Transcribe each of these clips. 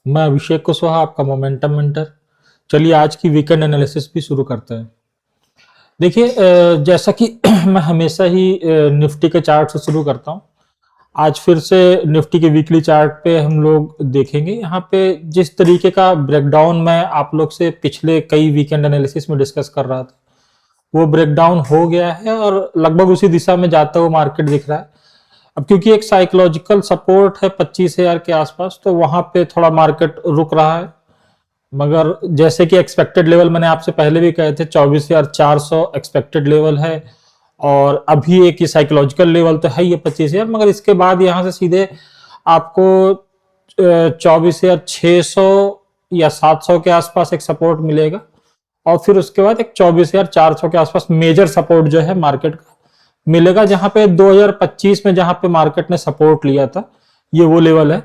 मैं अभिषेक कुशवाहा, आपका momentum mentor. चलिए आज की वीकेंड एनालिसिस भी शुरू करते हैं। देखिए जैसा कि मैं हमेशा ही निफ्टी के चार्ट से शुरू करता हूं, आज फिर से निफ्टी के वीकली चार्ट पे हम लोग देखेंगे। यहाँ पे जिस तरीके का ब्रेकडाउन मैं आप लोग से पिछले कई वीकेंड एनालिसिस में डिस्कस कर रहा था, वो ब्रेकडाउन हो गया है और लगभग उसी दिशा में जाता हुआ मार्केट दिख रहा है। अब क्योंकि एक साइकोलॉजिकल सपोर्ट है 25,000 के आसपास, तो वहां पे थोड़ा मार्केट रुक रहा है। मगर जैसे कि एक्सपेक्टेड लेवल मैंने आपसे पहले भी कहे थे, 24,400 एक्सपेक्टेड लेवल है और अभी एक साइकोलॉजिकल लेवल तो है ये 25,000, मगर इसके बाद यहां से सीधे आपको 24,600 या 700 के आसपास एक सपोर्ट मिलेगा और फिर उसके बाद एक 24,400 के आसपास मेजर सपोर्ट जो है मार्केट का मिलेगा, जहां पे 2025 में जहां पे मार्केट ने सपोर्ट लिया था, ये वो लेवल है।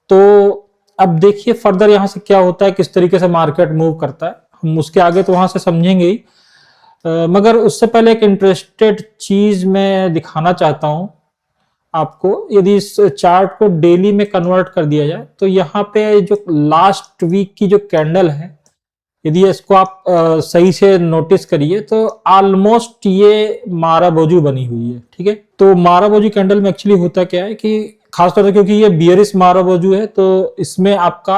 तो अब देखिए फर्दर यहां से क्या होता है, किस तरीके से मार्केट मूव करता है, हम उसके आगे तो वहां से समझेंगे ही। मगर उससे पहले एक इंटरेस्टेड चीज मैं दिखाना चाहता हूं आपको। यदि इस चार्ट को डेली में कन्वर्ट कर दिया जाए तो यहाँ पे जो लास्ट वीक की जो कैंडल है, यदि इसको आप सही से नोटिस करिए तो ऑलमोस्ट ये माराबोजू बनी हुई है। ठीक है, तो माराबोजू कैंडल में एक्चुअली होता क्या है कि खासतौर से क्योंकि ये बियरिश माराबोजू है, तो इसमें आपका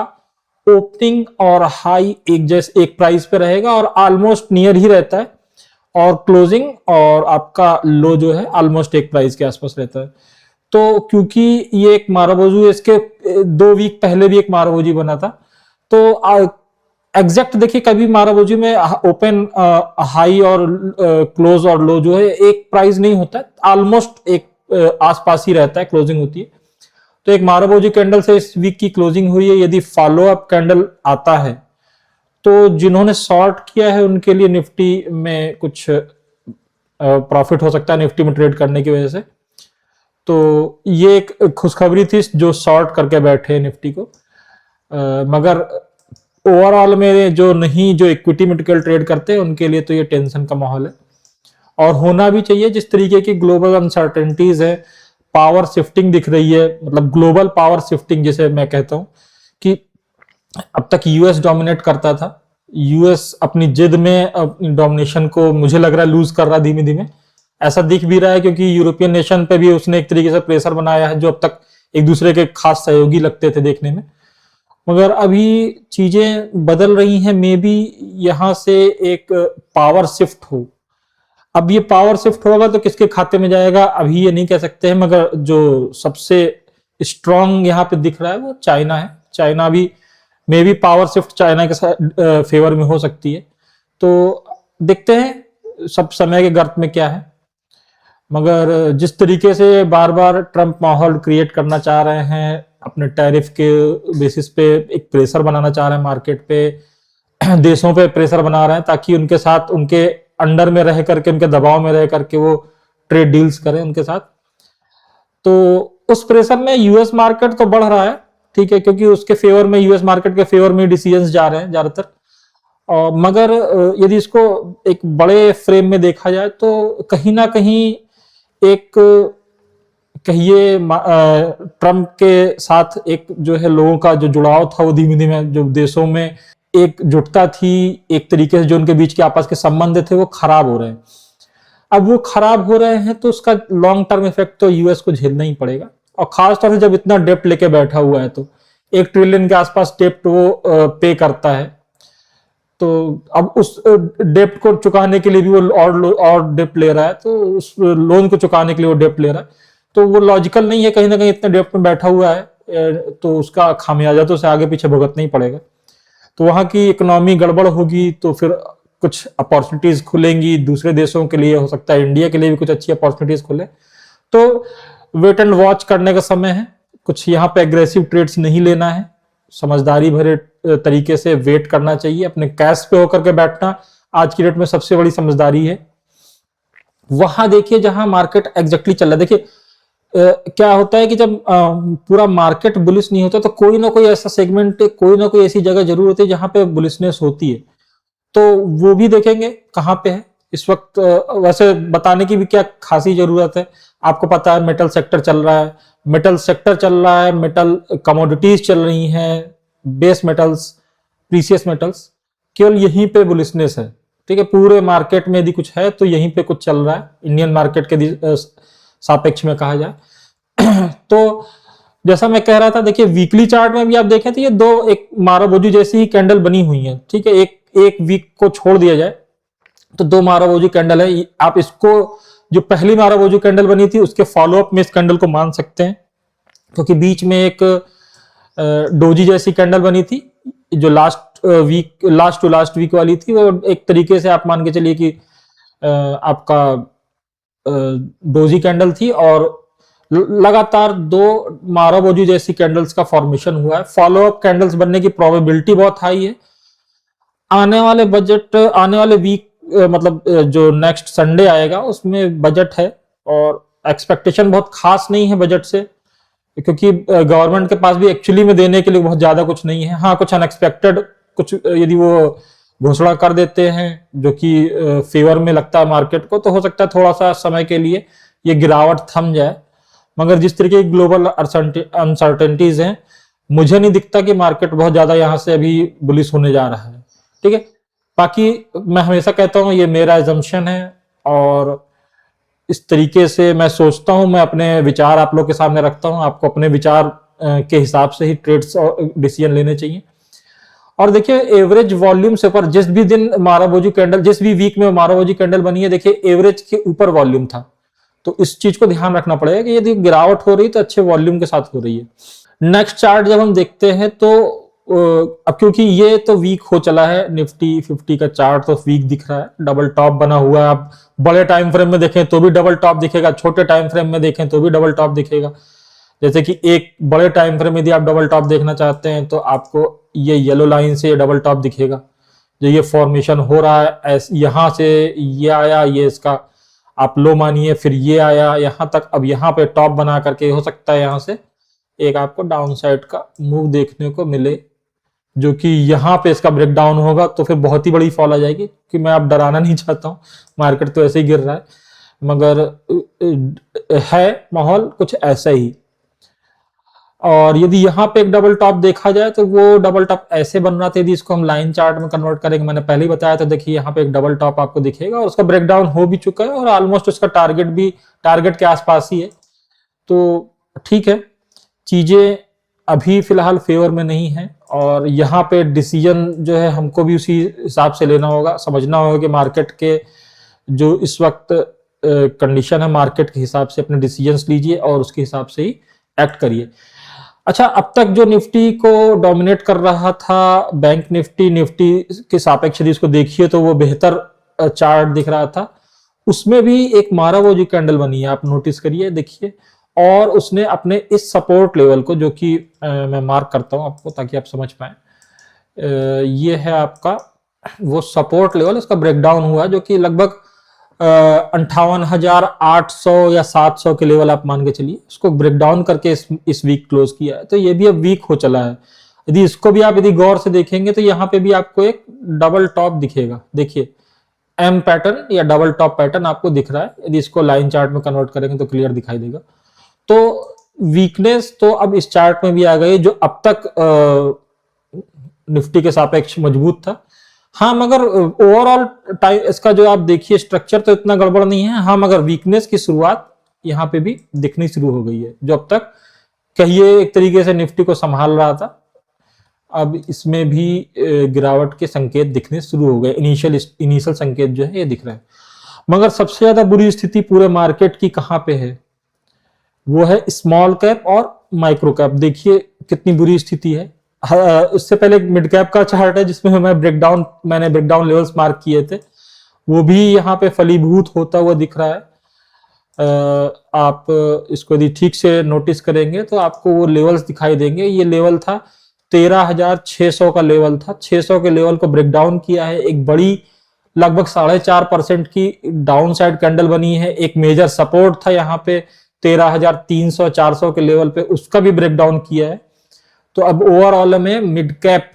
ओपनिंग और हाई एक प्राइस पे रहेगा और ऑलमोस्ट नियर ही रहता है, और क्लोजिंग और आपका लो जो है ऑलमोस्ट एक प्राइस के आसपास रहता है। तो क्योंकि ये एक माराबोजू है, इसके 2 वीक पहले भी एक माराबोजू बना था, तो एग्जैक्ट देखिए कभी माराबोजू में ओपन हाई और क्लोज और लो जो है एक प्राइस नहीं होता है, ऑलमोस्ट एक आसपास ही रहता है, क्लोजिंग होती है। तो एक माराबोजू कैंडल से इस वीक की क्लोजिंग हुई है। यदि फॉलो अप कैंडल आता है तो जिन्होंने शॉर्ट किया है उनके लिए निफ्टी में कुछ प्रॉफिट हो सकता है, निफ्टी में ट्रेड करने की वजह से। तो ये एक खुशखबरी थी जो शॉर्ट करके बैठे निफ्टी को। मगर ओवरऑल में जो इक्विटी में ट्रेड करते हैं उनके लिए तो ये टेंशन का माहौल है, और होना भी चाहिए। जिस तरीके की ग्लोबल अनसर्टेनिटीज है, पावर शिफ्टिंग दिख रही है, मतलब ग्लोबल पावर शिफ्टिंग जिसे मैं कहता हूं कि अब तक यूएस डोमिनेट करता था, यूएस अपनी जिद में डोमिनेशन को मुझे लग रहा है लूज कर रहा है धीमे धीमे। ऐसा दिख भी रहा है क्योंकि यूरोपियन नेशन पे भी उसने एक तरीके से प्रेशर बनाया है, जो अब तक एक दूसरे के खास सहयोगी लगते थे देखने में। मगर अभी चीजें बदल रही हैं, मे बी यहां से एक पावर शिफ्ट हो। अब ये पावर शिफ्ट होगा तो किसके खाते में जाएगा अभी ये नहीं कह सकते हैं, मगर जो सबसे स्ट्रांग यहाँ पे दिख रहा है वो चाइना है। चाइना भी may be power shift China के साथ फेवर में हो सकती है। तो देखते हैं सब समय के गर्त में क्या है। मगर जिस तरीके से बार बार ट्रंप माहौल क्रिएट करना चाह रहे हैं, अपने टैरिफ के बेसिस पे एक प्रेशर बनाना चाह रहे हैं मार्केट पे, देशों पे प्रेशर बना रहे हैं ताकि उनके साथ, उनके अंडर में रह करके, उनके दबाव में रह करके वो ट्रेड डील्स करें उनके साथ। तो उस प्रेशर में यूएस मार्केट तो बढ़ रहा है, ठीक है, क्योंकि उसके फेवर में, यूएस मार्केट के फेवर में डिसीजंस जा रहे हैं ज्यादातर। और मगर यदि इसको एक बड़े फ्रेम में देखा जाए तो कहीं ना कहीं एक कहिए ट्रंप के साथ एक जो है लोगों का जो जुड़ाव था, वो धीमे धीमे जो देशों में एक जुटता थी, एक तरीके से जो उनके बीच के आपस के संबंध थे वो खराब हो रहे हैं। अब वो खराब हो रहे हैं तो उसका लॉन्ग टर्म इफेक्ट तो यूएस को झेलना ही पड़ेगा, और खासतौर से जब इतना डेप्ट लेके बैठा हुआ है तो 1 ट्रिलियन के आसपास डेप्ट वो पे करता है। तो अब उस डेप्ट को चुकाने के लिए भी वो और डेप्ट ले रहा है, तो उस लोन को चुकाने के लिए वो डेप्ट ले रहा है। तो वो लॉजिकल नहीं है, कहीं ना कहीं इतने डेप्ट में बैठा हुआ है तो उसका खामियाजा तो उसे आगे पीछे भुगतना ही पड़ेगा। तो वहां की इकोनॉमी गड़बड़ होगी तो फिर कुछ अपॉर्चुनिटीज खुलेंगी दूसरे देशों के लिए, हो सकता है इंडिया के लिए भी कुछ अच्छी अपॉर्चुनिटीज खुले। तो वेट एंड वॉच करने का समय है, कुछ यहाँ पे एग्रेसिव ट्रेड्स नहीं लेना है, समझदारी भरे तरीके से वेट करना चाहिए, अपने कैश पे होकर के बैठना आज की डेट में सबसे बड़ी समझदारी है। वहां देखिए जहां मार्केट एग्जैक्टली चल रहा है, देखिए क्या होता है कि जब पूरा मार्केट बुलिश नहीं होता तो कोई ना कोई ऐसा सेगमेंट, कोई ना कोई ऐसी जगह जरूर होती है जहां पे बुलिशनेस होती है, तो वो भी देखेंगे कहां पे है इस वक्त। वैसे बताने की भी क्या खासी जरूरत है, आपको पता है मेटल सेक्टर चल रहा है, मेटल सेक्टर चल रहा है, मेटल कमोडिटीज चल रही हैं, बेस मेटल्स, प्रीसियस मेटल्स, केवल यहीं पे बुलिशनेस है। ठीक है, पूरे मार्केट में यदि कुछ है तो यहीं पे कुछ चल रहा है, इंडियन मार्केट के सापेक्ष में कहा जाए। तो जैसा मैं कह रहा था, देखिए वीकली चार्ट में भी आप देखें तो ये दो एक माराबोजू जैसी ही कैंडल बनी हुई है। ठीक है, एक वीक को छोड़ दिया जाए तो दो माराबोजू कैंडल है। आप इसको जो पहली माराबोजू कैंडल बनी थी उसके फॉलोअप में इस कैंडल को मान सकते हैं, क्योंकि बीच में एक डोजी जैसी कैंडल बनी थी जो लास्ट टू लास्ट वीक वाली थी। वो एक तरीके से आप मान के चलिए कि आपका डोजी कैंडल थी, और लगातार दो माराबोजू जैसी कैंडल्स का फॉर्मेशन हुआ है। फॉलोअप कैंडल्स बनने की प्रोबेबिलिटी बहुत हाई है। आने वाले वीक मतलब जो नेक्स्ट संडे आएगा उसमें बजट है, और एक्सपेक्टेशन बहुत खास नहीं है बजट से, क्योंकि गवर्नमेंट के पास भी एक्चुअली में देने के लिए बहुत ज्यादा कुछ नहीं है। हाँ, कुछ अनएक्सपेक्टेड कुछ यदि वो घोषणा कर देते हैं जो कि फेवर में लगता है मार्केट को, तो हो सकता है थोड़ा सा समय के लिए ये गिरावट थम जाए। मगर जिस तरीके की ग्लोबल अनसर्टेनिटीज हैं, मुझे नहीं दिखता कि मार्केट बहुत ज्यादा यहां से अभी बुलिश होने जा रहा है। ठीक है, बाकी मैं हमेशा कहता हूं ये मेरा एजम्पशन है, और इस तरीके से मैं सोचता हूं, मैं अपने विचार आप लोग के सामने रखता हूं। आपको अपने विचार के हिसाब से ही ट्रेड्स और डिसीजन लेने चाहिए। और देखिए एवरेज वॉल्यूम से ऊपर, जिस भी दिन माराबोजू कैंडल, जिस भी वीक में माराबोजू कैंडल बनी है, देखिए एवरेज के ऊपर वॉल्यूम था। तो इस चीज को ध्यान रखना पड़ेगा कि यदि गिरावट हो रही तो अच्छे वॉल्यूम के साथ हो रही है। नेक्स्ट चार्ट जब हम देखते हैं तो अब क्योंकि ये तो वीक हो चला है, निफ्टी 50 का चार्ट तो वीक दिख रहा है, डबल टॉप बना हुआ है। आप बड़े टाइम फ्रेम में देखें तो भी डबल टॉप दिखेगा, छोटे टाइम फ्रेम में देखें तो भी डबल टॉप दिखेगा। जैसे कि एक बड़े टाइम फ्रेम यदि आप डबल टॉप देखना चाहते हैं तो आपको ये येलो लाइन से डबल टॉप दिखेगा, जो ये फॉर्मेशन हो रहा है। यहां से ये आया, ये इसका आप लो मानिए, फिर ये आया यहां तक, अब यहां पे टॉप बना करके हो सकता है यहां से एक आपको डाउन साइड का मूव देखने को मिले, जो कि यहां पे इसका ब्रेकडाउन होगा तो फिर बहुत ही बड़ी फॉल आ जाएगी। कि मैं आप डराना नहीं चाहता हूं, मार्केट तो ऐसे ही गिर रहा है, मगर है माहौल कुछ ऐसा ही। और यदि यहाँ पे एक डबल टॉप देखा जाए तो वो डबल टॉप ऐसे बन रहा था, यदि इसको हम लाइन चार्ट में कन्वर्ट करेंगे, मैंने पहले ही बताया था, देखिए यहाँ पे एक डबल टॉप आपको दिखेगा और उसका ब्रेकडाउन हो भी चुका है, और ऑलमोस्ट उसका टारगेट के आसपास ही है। तो ठीक है, चीजें अभी फिलहाल फेवर में नहीं है, और यहाँ पे डिसीजन जो है हमको भी उसी हिसाब से लेना होगा, समझना होगा कि मार्केट के जो इस वक्त कंडीशन है, मार्केट के हिसाब से अपने डिसीजंस लीजिए और उसके हिसाब से ही एक्ट करिए। अच्छा, अब तक जो निफ्टी को डोमिनेट कर रहा था बैंक निफ्टी के सापेक्ष यदि इसको देखिए तो वो बेहतर चार्ट दिख रहा था। उसमें भी एक माराबोजू कैंडल बनी है, आप नोटिस करिए, देखिए, और उसने अपने इस सपोर्ट लेवल को, जो कि मैं मार्क करता हूं आपको ताकि आप समझ पाए, ये है आपका वो सपोर्ट लेवल, इसका ब्रेकडाउन हुआ जो कि लगभग 58,800 या 700 के लेवल आप मान के चलिए, उसको ब्रेकडाउन करके इस वीक क्लोज किया है। तो ये भी अब वीक हो चला है। यदि इसको भी आप यदि गौर से देखेंगे तो यहाँ पे भी आपको एक डबल टॉप दिखेगा, देखिए एम पैटर्न या डबल टॉप पैटर्न आपको दिख रहा है। यदि इसको लाइन चार्ट में कन्वर्ट करेंगे तो क्लियर दिखाई देगा। तो वीकनेस तो अब इस चार्ट में भी आ गई, जो अब तक निफ्टी के सापेक्ष मजबूत था। हाँ, मगर ओवरऑल इसका जो आप देखिए स्ट्रक्चर तो इतना गड़बड़ नहीं है। हाँ, मगर वीकनेस की शुरुआत यहाँ पे भी दिखनी शुरू हो गई है, जो अब तक कहिए एक तरीके से निफ्टी को संभाल रहा था, अब इसमें भी गिरावट के संकेत दिखने शुरू हो गए। इनिशियल संकेत जो है ये दिख रहे हैं। मगर सबसे ज्यादा बुरी स्थिति पूरे मार्केट की कहां पे है, वो है स्मॉल कैप और माइक्रो कैप। देखिए कितनी बुरी स्थिति है। उससे पहले एक मिड कैप का चार्ट है जिसमें मैंने ब्रेकडाउन लेवल्स मार्क किए थे, वो भी यहाँ पे फलीभूत होता हुआ दिख रहा है। आप इसको यदि ठीक से नोटिस करेंगे तो आपको वो लेवल्स दिखाई देंगे। ये लेवल था 13,600 का लेवल था, 600 के लेवल को ब्रेकडाउन किया है। एक बड़ी लगभग 4.5% की डाउन साइड कैंडल बनी है। एक मेजर सपोर्ट था यहाँ पे 13,300 400 के लेवल पे, उसका भी ब्रेकडाउन किया है। तो अब ओवरऑल में मिड कैप,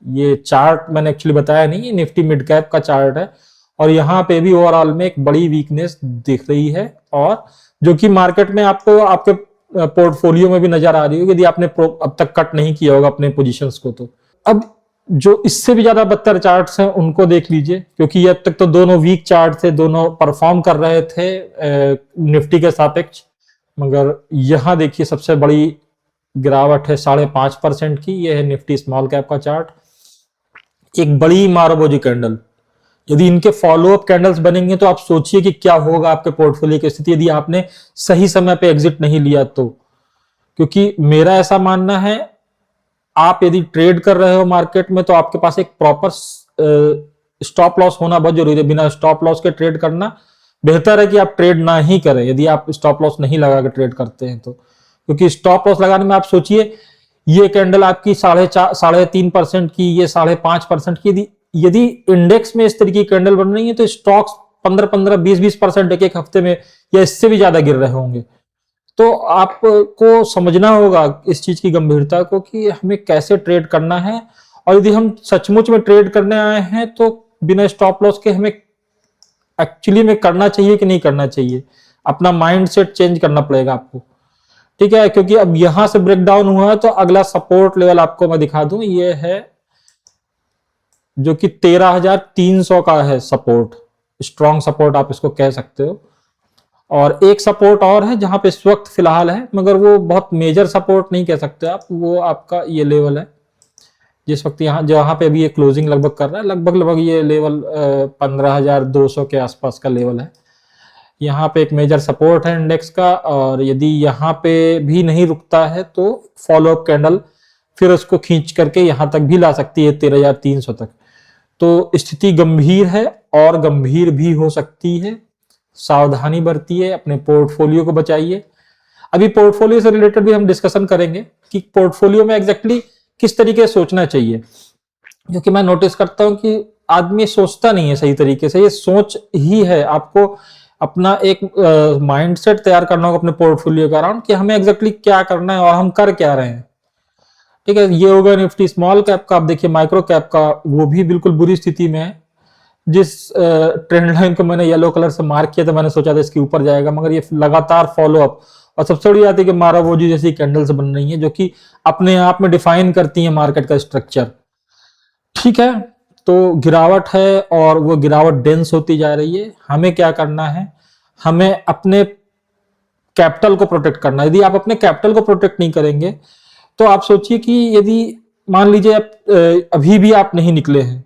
ये चार्ट मैंने एक्चुअली बताया नहीं, निफ्टी मिड कैप का चार्ट है, और यहाँ पे भी ओवरऑल में एक बड़ी वीकनेस दिख रही है, और जो कि मार्केट में आपको आपके पोर्टफोलियो में भी नजर आ रही होगी यदि आपने अब तक कट नहीं किया होगा अपने पोजीशंस को। तो अब जो इससे भी ज्यादा बदतर चार्ट्स हैं उनको देख लीजिए, क्योंकि ये अब तक तो दोनों वीक चार्ट थे, दोनों परफॉर्म कर रहे थे निफ्टी के सापेक्ष, मगर यहां देखिए सबसे बड़ी गिरावट है 5.5% की। यह है निफ्टी स्मॉल कैप का चार्ट, एक बड़ी मारोबोजी कैंडल। यदि इनके फॉलोअप कैंडल्स बनेंगे तो आप सोचिए कि क्या होगा आपके पोर्टफोलियो की स्थिति यदि आपने सही समय पे एग्जिट नहीं लिया तो। क्योंकि मेरा ऐसा मानना है, आप यदि ट्रेड कर रहे हो मार्केट में तो आपके पास एक प्रॉपर स्टॉप लॉस होना बहुत जरूरी है। बिना स्टॉप लॉस के ट्रेड करना बेहतर है कि आप ट्रेड ना ही करें यदि आप स्टॉप लॉस नहीं लगा के ट्रेड करते हैं तो। क्योंकि स्टॉप लॉस लगाने में आप सोचिए, ये कैंडल आपकी 3.5% की, ये 5.5% की, यदि इंडेक्स में इस तरीके की कैंडल बन रही है तो स्टॉक्स 15-15, 20-20% एक हफ्ते में या इससे भी ज्यादा गिर रहे होंगे। तो आपको समझना होगा इस चीज की गंभीरता को कि हमें कैसे ट्रेड करना है, और यदि हम सचमुच में ट्रेड करने आए हैं तो बिना स्टॉप लॉस के हमें एक्चुअली में करना चाहिए कि नहीं करना चाहिए। अपना माइंड सेट चेंज करना पड़ेगा आपको, ठीक है। क्योंकि अब यहां से ब्रेकडाउन हुआ है तो अगला सपोर्ट लेवल आपको मैं दिखा दूं, ये है जो कि 13,300 का है सपोर्ट, स्ट्रॉन्ग सपोर्ट आप इसको कह सकते हो। और एक सपोर्ट और है जहां पे इस वक्त फिलहाल है, मगर वो बहुत मेजर सपोर्ट नहीं कह सकते आप, वो आपका ये लेवल है जिस वक्त यहाँ जहां पे अभी ये क्लोजिंग लगभग कर रहा है, लगभग ये लेवल 15,200 के आसपास का लेवल है। यहाँ पे एक मेजर सपोर्ट है इंडेक्स का, और यदि यहाँ पे भी नहीं रुकता है तो फॉलोअप कैंडल फिर उसको खींच करके यहाँ तक भी ला सकती है 13,300 तक। तो स्थिति गंभीर है और गंभीर भी हो सकती है, सावधानी बरतिए, अपने पोर्टफोलियो को बचाइए। अभी पोर्टफोलियो से रिलेटेड भी हम डिस्कशन करेंगे कि पोर्टफोलियो में एग्जैक्टली किस तरीके से सोचना चाहिए, क्योंकि मैं नोटिस करता हूं कि आदमी सोचता नहीं है सही तरीके से। ये सोच ही है, आपको अपना एक माइंडसेट तैयार करना होगा अपने पोर्टफोलियो का अराउंड कि हमें एग्जैक्टली क्या करना है और हम कर क्या रहे हैं, ठीक है। ये होगा निफ्टी स्मॉल कैप का। आप देखिए माइक्रो कैप का, वो भी बिल्कुल बुरी स्थिति में है। जिस ट्रेंड लाइन को मैंने येलो कलर से मार्क किया था, मैंने सोचा था इसके ऊपर जाएगा, मगर ये लगातार फॉलो अप, और सबसे बड़ी बात है कि माराबोजी जैसी कैंडल्स बन रही हैं जो कि अपने आप में डिफाइन करती हैं मार्केट का स्ट्रक्चर, ठीक है। तो गिरावट है और वो गिरावट डेंस होती जा रही है। हमें क्या करना है, हमें अपने कैपिटल को प्रोटेक्ट करना है। यदि आप अपने कैपिटल को प्रोटेक्ट नहीं करेंगे तो आप सोचिए कि यदि मान लीजिए आप अभी भी आप नहीं निकले हैं,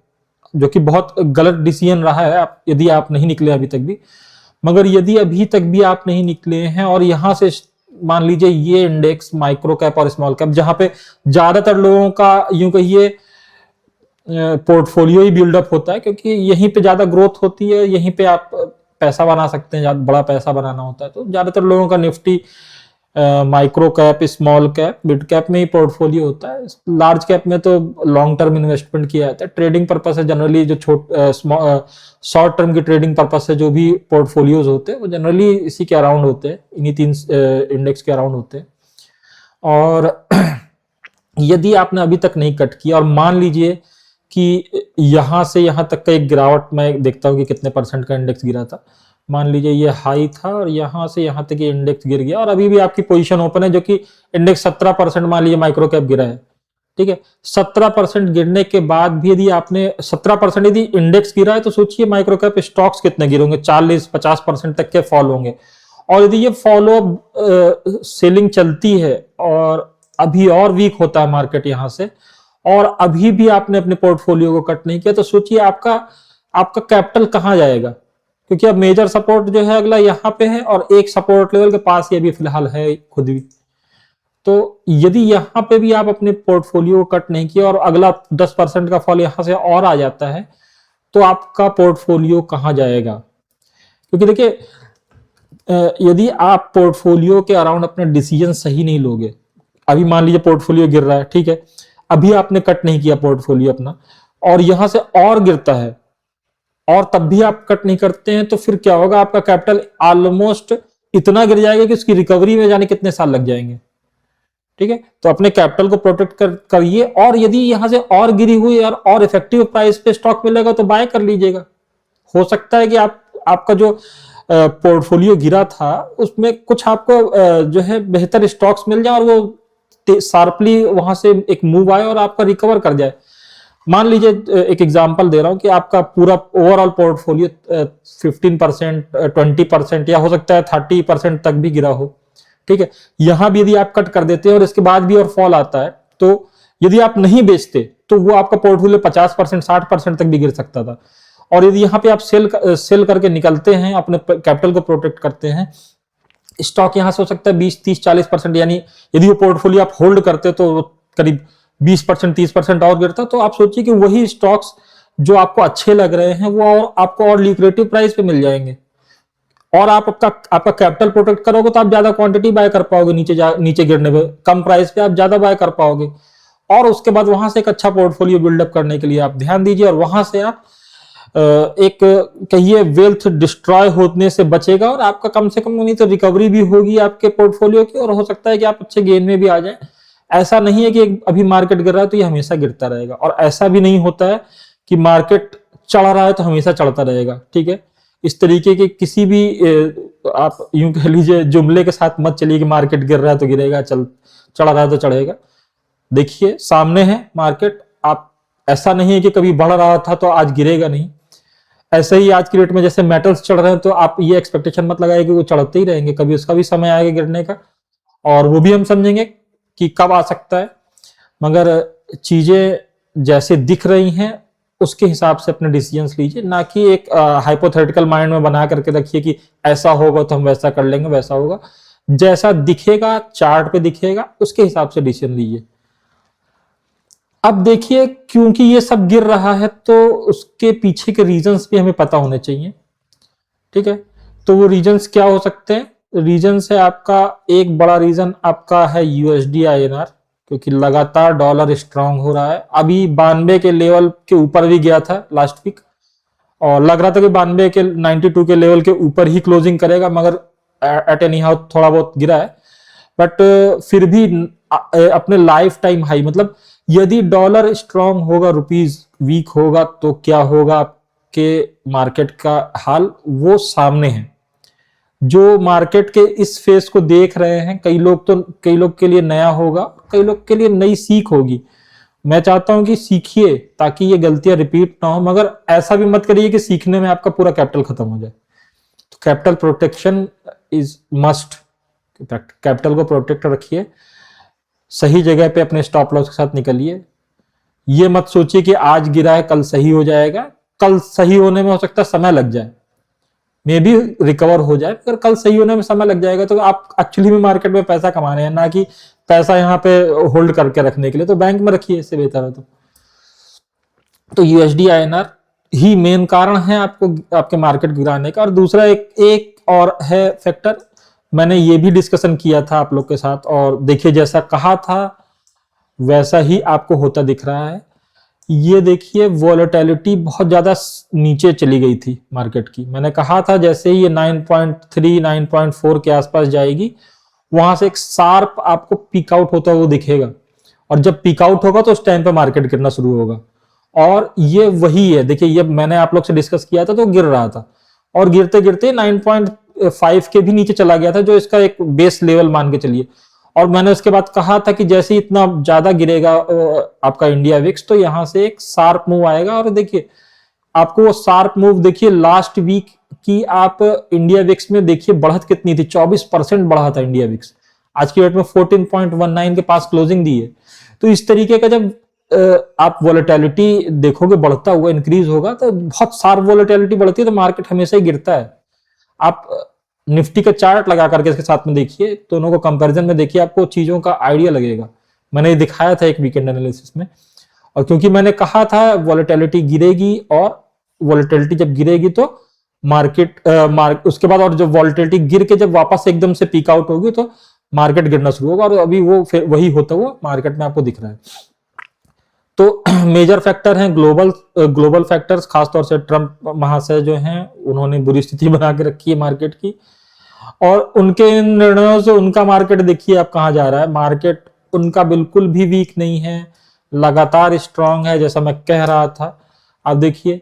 जो कि बहुत गलत डिसीजन रहा है आप, यदि आप नहीं निकले अभी तक भी, मगर यदि अभी तक भी आप नहीं निकले हैं और यहां से मान लीजिए ये इंडेक्स माइक्रो कैप और स्मॉल कैप जहां पे ज्यादातर लोगों का यूं कहिए पोर्टफोलियो ही बिल्डअप होता है, क्योंकि यहीं पे ज्यादा ग्रोथ होती है, यहीं पे आप पैसा बना सकते हैं, बड़ा पैसा बनाना होता है। तो ज्यादातर लोगों का Nifty micro cap, small cap, mid cap में ही पोर्टफोलियो होता है। लार्ज कैप में तो लॉन्ग टर्म इन्वेस्टमेंट किया जाता है, ट्रेडिंग पर्पस है जनरली, जो शॉर्ट टर्म की ट्रेडिंग पर्पस से जो भी पोर्टफोलियोज होते हैं वो जनरली इसी के अराउंड होते हैं, इन्हीं 3 इंडेक्स के अराउंड होते हैं। और यदि आपने अभी तक नहीं कट किया और मान लीजिए कि यहां से यहां तक का एक गिरावट, मैं देखता हूं कि कितने परसेंट का इंडेक्स गिरा था, मान लीजिए ये हाई था और यहां से यहां तक ये इंडेक्स गिर गया और अभी भी आपकी पोजीशन ओपन है, जो कि इंडेक्स 17% मान लीजिए माइक्रो कैप गिरा है, ठीक है। 17% गिरने के बाद भी यदि आपने 17% यदि इंडेक्स गिरा है तो सोचिए माइक्रो कैप स्टॉक्स कितने गिरोगे, 40-50% तक के फॉल होंगे। और यदि ये फॉलो सेलिंग चलती है और अभी और वीक होता है मार्केट यहां से, और अभी भी आपने अपने पोर्टफोलियो को कट नहीं किया, तो सोचिए आपका कैपिटल कहां जाएगा। क्योंकि अब मेजर सपोर्ट जो है अगला यहां पे है और एक सपोर्ट लेवल के पास ये भी फिलहाल है खुद भी। तो यदि यहां पे भी आप अपने पोर्टफोलियो को कट नहीं किया और अगला 10% का फॉल यहां से और आ जाता है, तो आपका पोर्टफोलियो कहां जाएगा। क्योंकि देखिए यदि आप पोर्टफोलियो के अराउंड अपने डिसीजन सही नहीं लोगे, अभी मान लीजिए पोर्टफोलियो गिर रहा है, ठीक है, अभी आपने कट नहीं किया पोर्टफोलियो अपना और यहां से और गिरता है और तब भी आप कट नहीं करते हैं, तो फिर क्या होगा, आपका कैपिटल ऑलमोस्ट इतना गिर जाएगा कि उसकी रिकवरी में जाने कितने साल लग जाएंगे, ठीक है। तो अपने कैपिटल को प्रोटेक्ट करिए, और यदि यहां से और गिरी हुई और इफेक्टिव प्राइस पे स्टॉक मिलेगा तो बाय कर लीजिएगा। हो सकता है कि आपका जो पोर्टफोलियो गिरा था उसमें कुछ आपको जो है बेहतर स्टॉक्स मिल जाए और वो शार्पली वहां से एक मूव आए और आपका रिकवर कर जाए। मान लीजिए एक एग्जांपल दे रहा हूं कि आपका पूरा ओवरऑल पोर्टफोलियो 15%, 20% या हो सकता है 30% तक भी गिरा हो, ठीक है। यहां भी यदि आप कट कर देते हैं और इसके बाद भी और फॉल आता है, तो यदि आप नहीं बेचते तो वो आपका पोर्टफोलियो 50%, 60% तक भी गिर सकता था। और यदि यहां पे आप सेल करके निकलते हैं, अपने कैपिटल को प्रोटेक्ट करते हैं, स्टॉक यहां से हो सकता है 20, 30, 40%, यानी यदि वो पोर्टफोलियो आप होल्ड करते तो करीब 20%, 30% और गिरता। तो आप सोचिए कि वही स्टॉक्स जो आपको अच्छे लग रहे हैं वो और आपको और ल्यूक्रेटिव प्राइस पे मिल जाएंगे, और आप आपका कैपिटल प्रोटेक्ट करोगे तो आप ज्यादा क्वांटिटी बाय कर पाओगे, नीचे गिरने पे कम प्राइस पे आप ज्यादा बाय कर पाओगे। और उसके बाद वहां से एक अच्छा पोर्टफोलियो बिल्डअप करने के लिए आप ध्यान दीजिए, और वहां से आप एक कहिए वेल्थ डिस्ट्रॉय होने से बचेगा, और आपका कम से कम नहीं तो रिकवरी भी होगी आपके पोर्टफोलियो की, और हो सकता है कि आप अच्छे गेन में भी आ जाए। ऐसा नहीं है कि अभी मार्केट गिर रहा है तो ये हमेशा गिरता रहेगा, और ऐसा भी नहीं होता है कि मार्केट चढ़ रहा है तो हमेशा चढ़ता रहेगा, ठीक है। इस तरीके के किसी भी आप यूं कह लीजिए जुमले के साथ मत चलिए कि मार्केट गिर रहा है तो गिरेगा, चढ़ रहा है तो चढ़ेगा। देखिए सामने है मार्केट, आप ऐसा नहीं है कि कभी बढ़ रहा था तो आज गिरेगा नहीं। ऐसे ही आज की डेट में जैसे मेटल्स चढ़ रहे हैं तो आप ये एक्सपेक्टेशन मत लगाइए कि वो चढ़ते ही रहेंगे, कभी उसका भी समय आएगा गिरने का, और वो भी हम समझेंगे कि कब आ सकता है। मगर चीजें जैसे दिख रही हैं उसके हिसाब से अपने डिसीजंस लीजिए, ना कि एक हाइपोथेटिकल माइंड में बना करके रखिए कि ऐसा होगा तो हम वैसा कर लेंगे, वैसा होगा। जैसा दिखेगा चार्ट पे दिखेगा उसके हिसाब से डिसीजन लीजिए। अब देखिए क्योंकि ये सब गिर रहा है तो उसके पीछे के रीजंस भी हमें पता होने चाहिए, ठीक है। तो वो रीजंस क्या हो सकते हैं? रीजन है आपका, एक बड़ा रीजन आपका है यूएसडी आईएनआर, क्योंकि लगातार डॉलर स्ट्रांग हो रहा है। अभी 92 के लेवल के ऊपर भी गया था लास्ट वीक, और लग रहा था कि 92 के 92 के लेवल के ऊपर ही क्लोजिंग करेगा, मगर एट एनी हाउ थोड़ा बहुत गिरा है। बट फिर भी अपने लाइफ टाइम हाई, मतलब यदि डॉलर स्ट्रांग होगा, रुपीज वीक होगा तो क्या होगा आपके मार्केट का हाल, वो सामने है। जो मार्केट के इस फेस को देख रहे हैं, कई लोग के लिए नया होगा, कई लोग के लिए नई सीख होगी। मैं चाहता हूं कि सीखिए ताकि ये गलतियां रिपीट ना हो, मगर ऐसा भी मत करिए कि सीखने में आपका पूरा कैपिटल खत्म हो जाए। तो capital protection is must, capital को प्रोटेक्ट रखिए, सही जगह पे अपने स्टॉप लॉस के साथ निकलिए। ये मत सोचिए कि आज गिरा है कल सही हो जाएगा, कल सही होने में हो सकता है समय लग जाए, मे भी रिकवर हो जाए, पर कल सही होने में समय लग जाएगा। तो आप एक्चुअली में मार्केट में पैसा कमा रहे हैं, ना कि पैसा यहाँ पे होल्ड करके रखने के लिए। तो बैंक में रखिए, इससे बेहतर है। तो यूएसडी आईएनआर ही मेन कारण है आपको आपके मार्केट गिराने का। और दूसरा एक और है फैक्टर, मैंने ये भी डिस्कशन किया था आप लोग के साथ, और देखिए जैसा कहा था वैसा ही आपको होता दिख रहा है। ये देखिए वॉलेटिलिटी बहुत ज्यादा नीचे चली गई थी मार्केट की। मैंने कहा था जैसे ही ये 9.3 9.4 के आसपास जाएगी, वहां से एक शार्प आपको पीक आउट होता हुआ दिखेगा, और जब पीक आउट होगा तो उस टाइम पे मार्केट गिरना शुरू होगा। और ये वही है, देखिए ये मैंने आप लोग से डिस्कस किया था तो गिर रहा था, और गिरते गिरते 9.5 के भी नीचे चला गया था, जो इसका एक बेस लेवल मान के चलिए। और मैंने उसके बाद कहा था कि जैसे ही इतना ज्यादा गिरेगा आपका इंडिया विक्स, तो यहां से एक शार्प मूव आएगा। और देखिए आपको वो शार्प मूव देखिए लास्ट वीक की, आप इंडिया विक्स में देखिए बढ़त कितनी थी, 24% बढ़ा था इंडिया विक्स। आज की डेट में 14.19 के पास क्लोजिंग दी है। तो इस तरीके का जब आप वॉलेटिलिटी देखोगे बढ़ता हुआ, इंक्रीज होगा, तो बहुत शार्प वॉलेटिलिटी बढ़ती है तो मार्केट हमेशा ही गिरता है। आप निफ्टी का चार्ट लगा करके इसके साथ में देखिए, दोनों को कंपैरिजन में देखिए, आपको चीजों का आइडिया लगेगा। मैंने ये दिखाया था एक वीकेंड एनालिसिस में। और क्योंकि मैंने कहा था वॉलेटिलिटी गिरेगी, और वॉलेटिलिटी जब गिरेगी तो मार्केट उसके बाद, और जब वॉलेटिलिटी गिर के जब वापस एकदम से पीक आउट होगी तो मार्केट गिरना शुरू होगा, और अभी वो वही होता हुआ मार्केट में आपको दिख रहा है। तो मेजर फैक्टर हैं ग्लोबल फैक्टर्स, खासतौर से ट्रंप महाशय जो हैं, उन्होंने बुरी स्थिति बना के रखी है मार्केट की, और उनके इन निर्णयों से उनका मार्केट देखिए अब कहां जा रहा है। मार्केट उनका बिल्कुल भी वीक नहीं है, लगातार स्ट्रांग है, जैसा मैं कह रहा था। आप देखिए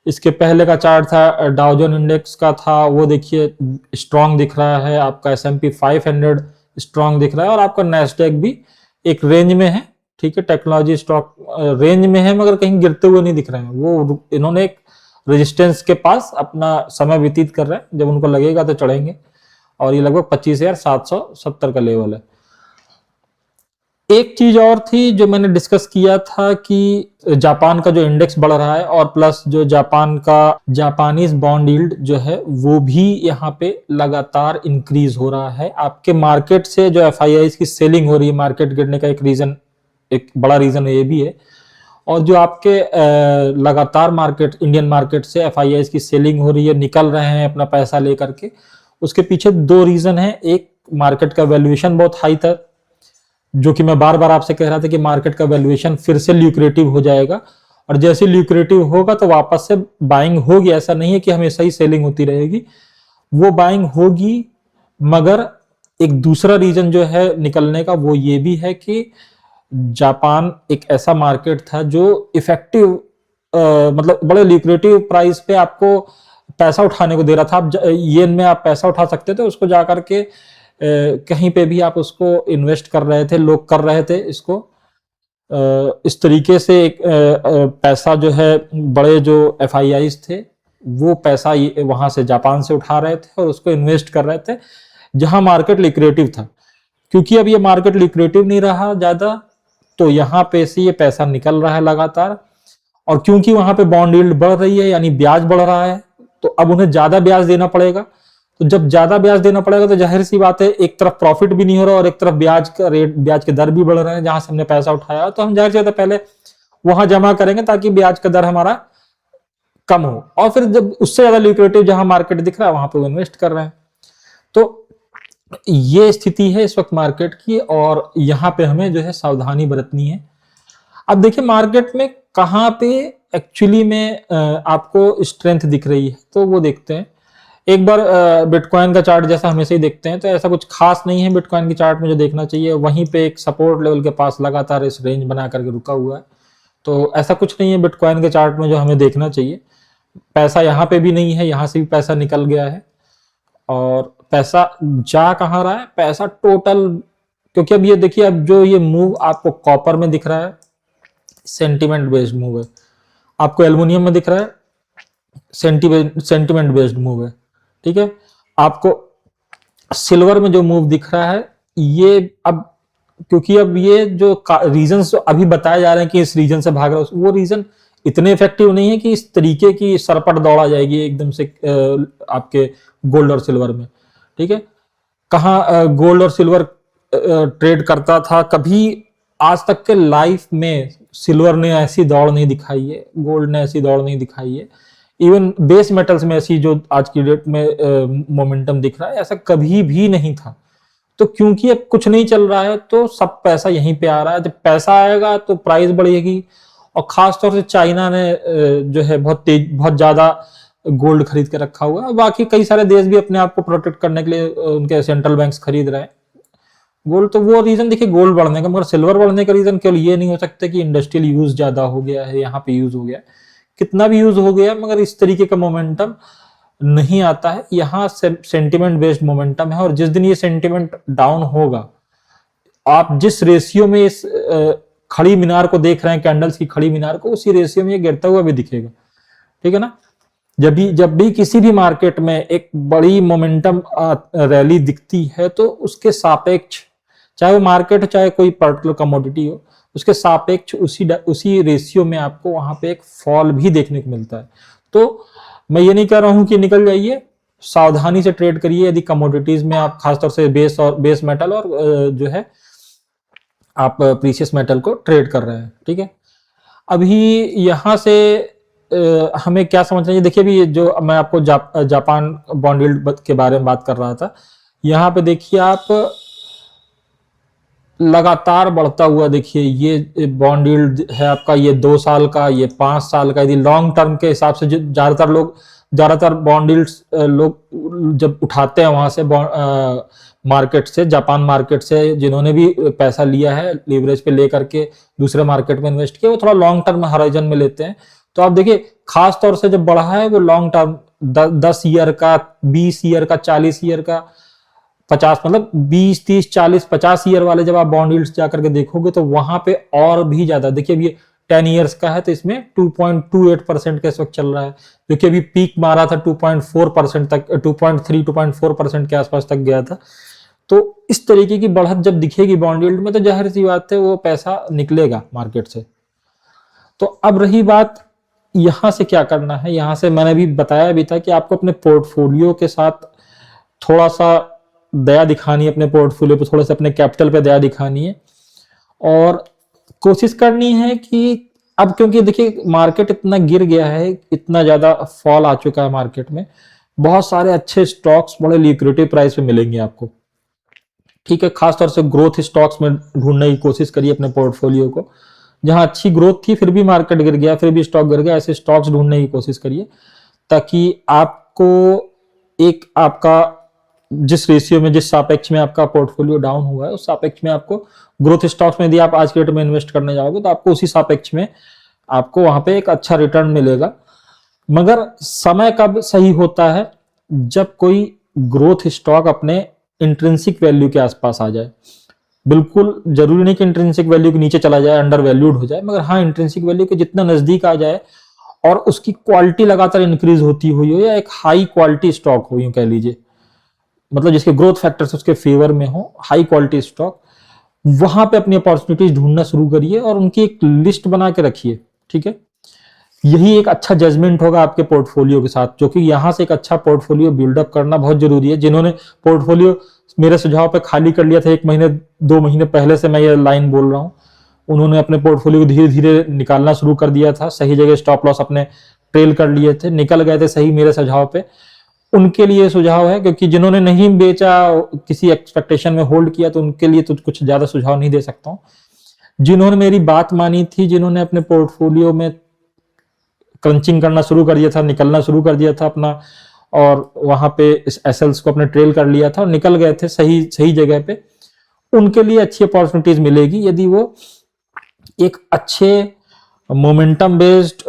इसके पहले का चार्ट था डाउ जोन इंडेक्स का था, वो देखिए स्ट्रांग दिख रहा है, आपका S&P 500 स्ट्रांग दिख रहा है, और आपका नैस्डैक भी एक रेंज में है, ठीक है। टेक्नोलॉजी स्टॉक रेंज में है मगर कहीं गिरते हुए नहीं दिख रहे हैं, वो इन्होंने एक रेजिस्टेंस के पास अपना समय व्यतीत कर रहे हैं, जब उनको लगेगा तो चढ़ेंगे, और ये लगभग 25,770 का लेवल है। एक चीज और थी जो मैंने डिस्कस किया था कि जापान का जो इंडेक्स बढ़ रहा है, और प्लस जो जापान का जापानीज बॉन्ड यील्ड जो है वो भी यहाँ पे लगातार इंक्रीज हो रहा है। आपके मार्केट से जो FIIs की सेलिंग हो रही है, मार्केट गिरने का एक बड़ा रीजन ये भी है। और जो आपके लगातार मार्केट, इंडियन मार्केट से FIIs की सेलिंग हो रही है, निकल रहे हैं अपना पैसा लेकर के, उसके पीछे दो रीजन है। एक, मार्केट का वैल्यूएशन बहुत हाई था, जो कि मैं बार बार आपसे कह रहा था कि मार्केट का वैल्यूएशन फिर से ल्यूक्रेटिव हो जाएगा, और जैसे ल्यूक्रेटिव होगा तो वापस से बाइंग होगी। ऐसा नहीं है कि हमेशा ही सेलिंग होती रहेगी, वो बाइंग होगी। मगर एक दूसरा रीजन जो है निकलने का, वो ये भी है कि जापान एक ऐसा मार्केट था जो इफेक्टिव मतलब बड़े ल्यूक्रेटिव प्राइस पे आपको पैसा उठाने को दे रहा था। आप येन में आप पैसा उठा सकते थे, उसको जाकर के कहीं पे भी आप उसको इन्वेस्ट कर रहे थे, लोग कर रहे थे इसको। इस तरीके से एक पैसा जो है, बड़े जो FIIs थे वो पैसा वहां से जापान से उठा रहे थे और उसको इन्वेस्ट कर रहे थे जहां मार्केट लिक्रेटिव था। क्योंकि अब ये मार्केट लिक्रेटिव नहीं रहा ज्यादा, तो यहाँ पे से ये पैसा निकल रहा है लगातार, और क्योंकि वहां पे बॉन्ड यील्ड बढ़ रही है यानी ब्याज बढ़ रहा है, तो अब उन्हें ज्यादा ब्याज देना पड़ेगा। तो जब ज्यादा ब्याज देना पड़ेगा तो जाहिर सी बात है, एक तरफ प्रॉफिट भी नहीं हो रहा और एक तरफ ब्याज का रेट, ब्याज के दर भी बढ़ रहे हैं। जहां से हमने पैसा उठाया तो हम जाहिर सी बात है पहले वहां जमा करेंगे ताकि ब्याज का दर हमारा कम हो, और फिर जब उससे ज्यादा ल्यूक्रेटिव जहां मार्केट दिख रहा है वहां पे वो इन्वेस्ट कर रहे हैं। तो ये स्थिति है इस वक्त मार्केट की, और यहाँ पे हमें जो है सावधानी बरतनी है। अब देखिए मार्केट में कहाँ पे एक्चुअली में आपको स्ट्रेंथ दिख रही है, तो वो देखते हैं एक बार। बिटकॉइन का चार्ट जैसा हमेशा ही देखते हैं, तो ऐसा कुछ खास नहीं है बिटकॉइन के चार्ट में जो देखना चाहिए। वहीं पे एक सपोर्ट लेवल के पास लगातार इस रेंज बना करके रुका हुआ है, तो ऐसा कुछ नहीं है बिटकॉइन के चार्ट में जो हमें देखना चाहिए। पैसा यहाँ पे भी नहीं है, यहाँ से भी पैसा निकल गया है, और पैसा जा कहाँ रहा है, पैसा टोटल, क्योंकि अब ये देखिए, अब जो ये मूव आपको कॉपर में दिख रहा है सेंटीमेंट बेस्ड मूव है, आपको एल्युमिनियम में दिख रहा है सेंटीमेंट बेस्ड मूव है, ठीक है। आपको सिल्वर में जो मूव दिख रहा है, ये अब क्योंकि अब ये जो रीजन अभी बताए जा रहे हैं कि इस रीजन से भाग रहा है, वो रीजन इतने इफेक्टिव नहीं है कि इस तरीके की सरपट दौड़ा जाएगी एकदम से आपके गोल्ड और सिल्वर में, ठीक है। कहाँ गोल्ड और सिल्वर ट्रेड करता था, कभी आज तक के लाइफ में सिल्वर ने ऐसी दौड़ नहीं दिखाई है, गोल्ड ने ऐसी दौड़ नहीं दिखाई है। इवन बेस मेटल्स में ऐसी जो आज की डेट में मोमेंटम दिख रहा है, ऐसा कभी भी नहीं था। तो क्योंकि अब कुछ नहीं चल रहा है तो सब पैसा यहीं पे आ रहा है। जब पैसा आएगा तो प्राइस बढ़ेगी, और खास तौर से चाइना ने जो है बहुत ज्यादा गोल्ड खरीद के रखा हुआ है। बाकी कई सारे देश भी अपने आप को प्रोटेक्ट करने के लिए उनके सेंट्रल बैंक्स खरीद रहे हैं गोल्ड। तो वो रीजन देखिए गोल्ड बढ़ने का, मगर सिल्वर बढ़ने का रीजन केवल ये नहीं हो सकता कि इंडस्ट्रियल यूज ज्यादा हो गया है, यहाँ पे यूज हो गया, कितना भी यूज हो गया, मगर इस तरीके का मोमेंटम नहीं आता है। यहाँ सेंटिमेंट बेस्ड मोमेंटम है, और जिस दिन ये सेंटिमेंट डाउन होगा, आप जिस रेशियो में इस खड़ी मीनार को देख रहे हैं, कैंडल्स की खड़ी मीनार को, उसी रेशियो में ये गिरता हुआ भी दिखेगा, ठीक है ना। जब भी किसी भी मार्केट में एक बड़ी मोमेंटम रैली दिखती है, तो उसके सापेक्ष, चाहे वो मार्केट हो चाहे कोई पर्टिकुलर कमोडिटी हो, उसके सापेक्ष उसी रेशियो में आपको वहां पे एक फॉल भी देखने को मिलता है। तो मैं ये नहीं कह रहा हूं कि निकल जाइए, सावधानी से ट्रेड करिए यदि कमोडिटीज में आप खासतौर से बेस मेटल और जो है आप प्रीशियस मेटल को ट्रेड कर रहे हैं, ठीक है। अभी यहां से हमें क्या समझना चाहिए, देखिए अभी जो मैं आपको जापान बॉन्ड यील्ड के बारे में बात कर रहा था, यहाँ पे देखिए आप लगातार बढ़ता हुआ, देखिए ये बॉन्ड यील्ड है आपका, ये 2 साल का, ये 5 साल का। यदि लॉन्ग टर्म के हिसाब से ज्यादातर बॉन्ड यील्ड्स लोग जब उठाते हैं वहां से मार्केट से, जापान मार्केट से, जिन्होंने भी पैसा लिया है लीवरेज पे लेकर के दूसरे मार्केट में इन्वेस्ट किया, वो थोड़ा लॉन्ग टर्म हॉराइजन में लेते हैं। तो आप देखिए खास तौर से जो बढ़ा है वो लॉन्ग टर्म 10 ईयर का, 20 ईयर का, 40 ईयर का, 50, मतलब 20, 30, 40, 50 ईयर वाले जब आप बॉन्ड यील्ड्स जाकर के देखोगे तो वहां पे और भी ज्यादा, देखिए अभी 10 ईयर्स का है तो इसमें 2.28% के इस वक्त चल रहा है, जो कि अभी पीक मारा था 2.4% तक, 2.3, 2.4% के आसपास तक गया था। तो इस तरीके की बढ़त जब दिखेगी बॉन्ड यील्ड में तो जाहिर सी बात है वो पैसा निकलेगा मार्केट से। तो अब रही बात यहां से क्या करना है, यहां से मैंने भी बताया भी था कि आपको अपने पोर्टफोलियो के साथ थोड़ा सा दया दिखानी है, अपने पोर्टफोलियो पे थोड़ा सा अपने कैपिटल पे दया दिखानी है और कोशिश करनी है कि अब क्योंकि देखिए मार्केट इतना गिर गया है, इतना ज्यादा फॉल आ चुका है मार्केट में, बहुत सारे अच्छे स्टॉक्स बड़े लिक्विडिटी प्राइस पे मिलेंगे आपको, ठीक है। खासतौर से ग्रोथ स्टॉक्स में ढूंढने की कोशिश करिए अपने पोर्टफोलियो को, जहां अच्छी ग्रोथ थी फिर भी मार्केट गिर गया, फिर भी स्टॉक गिर गया, ऐसे स्टॉक्स ढूंढने की कोशिश करिए ताकि आपको एक आपका जिस रेशियो में, जिस सापेक्ष में आपका पोर्टफोलियो डाउन हुआ है उस सापेक्ष में आपको ग्रोथ स्टॉक्स में यदि आप आज के डेट में इन्वेस्ट करने जाओगे तो आपको उसी सापेक्ष में आपको वहां पे एक अच्छा रिटर्न मिलेगा। मगर समय कब सही होता है, जब कोई ग्रोथ स्टॉक अपने इंट्रिंसिक वैल्यू के आसपास आ जाए। बिल्कुल जरूरी नहीं कि इंट्रिंसिक वैल्यू के नीचे चला जाए, अंडर वैल्यूड हो जाए, मगर हाँ इंट्रिंसिक वैल्यू के जितना नजदीक आ जाए और उसकी क्वालिटी लगातार इंक्रीज होती हुई हो या एक हाई क्वालिटी स्टॉक हो, यूं कह लीजिए, मतलब जिसके ग्रोथ फैक्टर्स उसके फेवर में हो, हाई क्वालिटी स्टॉक, वहां पे अपनी अपॉर्चुनिटीज ढूंढना शुरू करिए और उनकी एक लिस्ट बना के रखिए, ठीक है। यही एक अच्छा जजमेंट होगा आपके पोर्टफोलियो के साथ, जो कि यहां से एक अच्छा पोर्टफोलियो बिल्डअप करना बहुत जरूरी है। जिन्होंने पोर्टफोलियो मेरे सुझाव पे खाली कर लिया था 1 महीने 2 महीने पहले से मैं ये लाइन बोल रहा हूं, उन्होंने अपने पोर्टफोलियो को धीरे धीरे निकालना शुरू कर दिया था, सही जगह स्टॉप लॉस अपने ट्रेल कर लिए थे, निकल गए थे सही मेरे सुझाव पे, उनके लिए सुझाव है। क्योंकि जिन्होंने नहीं बेचा, किसी एक्सपेक्टेशन में होल्ड किया, तो उनके लिए तो कुछ ज्यादा सुझाव नहीं दे सकता हूं। जिन्होंने मेरी बात मानी थी, जिन्होंने अपने पोर्टफोलियो में क्रंचिंग करना शुरू कर दिया था, निकलना शुरू कर दिया था अपना, और वहां पे इस एसएल्स को अपने ट्रेल कर लिया था और निकल गए थे सही सही जगह पे, उनके लिए अच्छी अपॉर्चुनिटीज मिलेगी यदि वो एक अच्छे मोमेंटम बेस्ड